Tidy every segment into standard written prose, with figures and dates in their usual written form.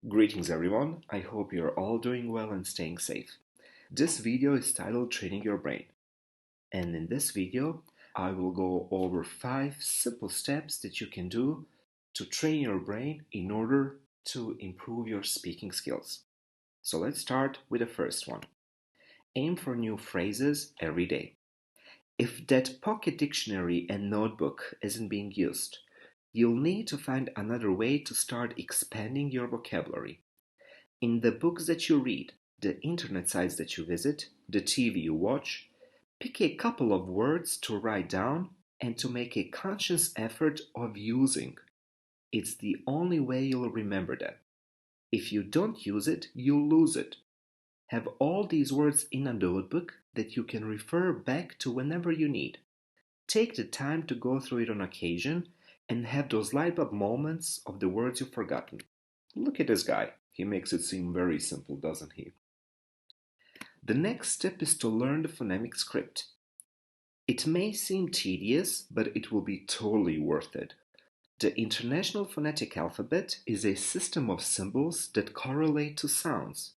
Greetings everyone, I hope you're all doing well and staying safe. This video is titled Training Your Brain, and in this video I will go over 5 simple steps that you can do to train your brain in order to improve your speaking skills. So let's start with the first one. Aim for new phrases every day. If that pocket dictionary and notebook isn't being used, you'll need to find another way to start expanding your vocabulary. In the books that you read, the internet sites that you visit, the TV you watch, pick a couple of words to write down and to make a conscious effort of using. It's the only way you'll remember them. If you don't use it, you'll lose it. Have all these words in a notebook that you can refer back to whenever you need. Take the time to go through it on occasion and have those light up moments of the words you've forgotten. Look at this guy. He makes it seem very simple, doesn't he? The next step is to learn the phonemic script. It may seem tedious, but it will be totally worth it. The International Phonetic Alphabet is a system of symbols that correlate to sounds.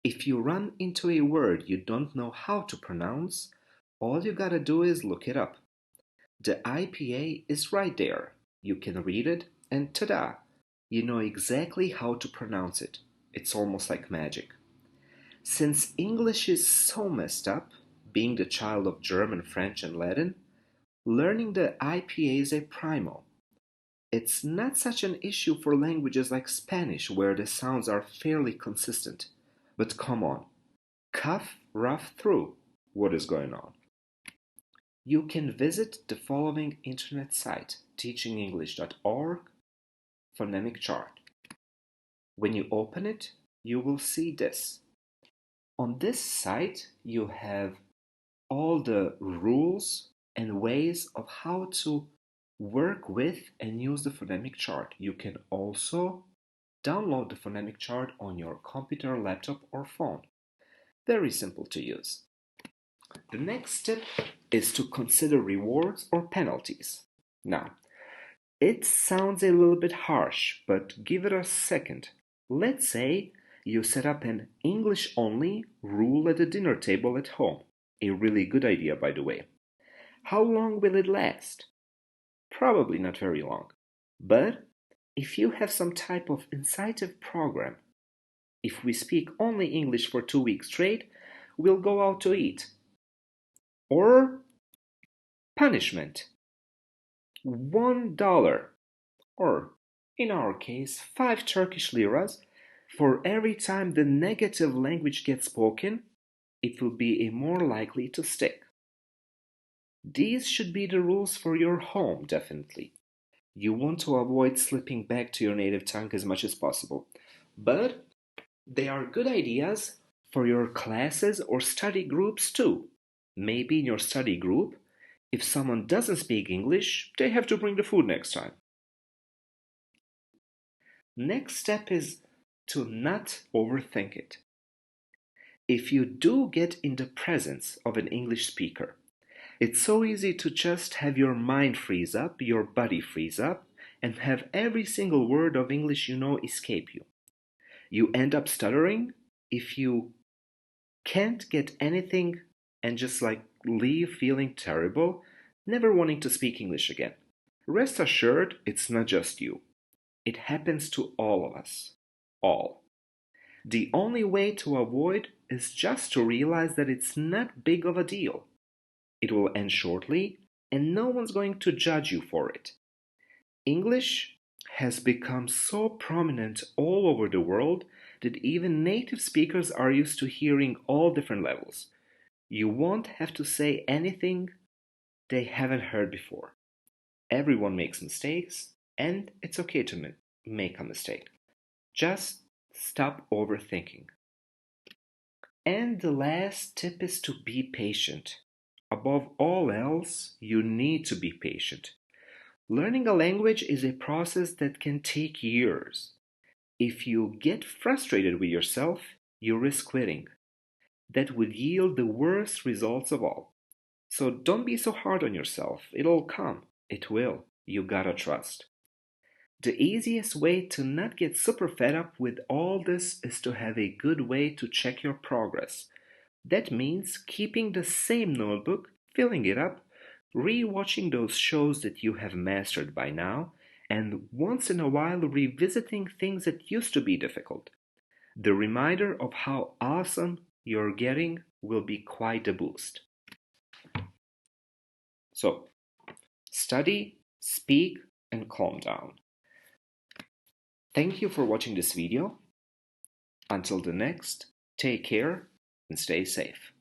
If you run into a word you don't know how to pronounce, all you gotta do is look it up. The IPA is right there. You can read it, and ta-da! You know exactly how to pronounce it. It's almost like magic. Since English is so messed up, being the child of German, French, and Latin, learning the IPA is a primal. It's not such an issue for languages like Spanish where the sounds are fairly consistent. But come on, cough rough through what is going on. You can visit the following internet site, teachingenglish.org, phonemic chart. When you open it, you will see this. On this site, you have all the rules and ways of how to work with and use the phonemic chart. You can also download the phonemic chart on your computer, laptop, or phone. Very simple to use. The next step is to consider rewards or penalties. Now, it sounds a little bit harsh, but give it a second. Let's say you set up an English only rule at the dinner table at home. A really good idea, by the way. How long will it last? Probably not very long. But if you have some type of incentive program, if we speak only English for 2 weeks straight, we'll go out to eat. Or punishment. $1, or in our case, 5 Turkish liras, for every time the negative language gets spoken, it will be more likely to stick. These should be the rules for your home, definitely. You want to avoid slipping back to your native tongue as much as possible. But they are good ideas for your classes or study groups too. Maybe in your study group, if someone doesn't speak English, they have to bring the food next time. Next step is to not overthink it. If you do get in the presence of an English speaker, it's so easy to just have your mind freeze up, your body freeze up, and have every single word of English you know escape you. You end up stuttering if you can't get anything and just leave feeling terrible, never wanting to speak English again. Rest assured, it's not just you. It happens to all of us. All. The only way to avoid is just to realize that it's not big of a deal. It will end shortly, and no one's going to judge you for it. English has become so prominent all over the world that even native speakers are used to hearing all different levels. You won't have to say anything they haven't heard before. Everyone makes mistakes, and it's okay to make a mistake. Just stop overthinking. And the last tip is to be patient. Above all else, you need to be patient. Learning a language is a process that can take years. If you get frustrated with yourself, you risk quitting. That would yield the worst results of all. So don't be so hard on yourself. It'll come. It will. You gotta trust. The easiest way to not get super fed up with all this is to have a good way to check your progress. That means keeping the same notebook, filling it up, re-watching those shows that you have mastered by now, and once in a while revisiting things that used to be difficult. The reminder of how awesome you're getting will be quite a boost. So, study, speak, and calm down. Thank you for watching this video. Until the next, take care and stay safe.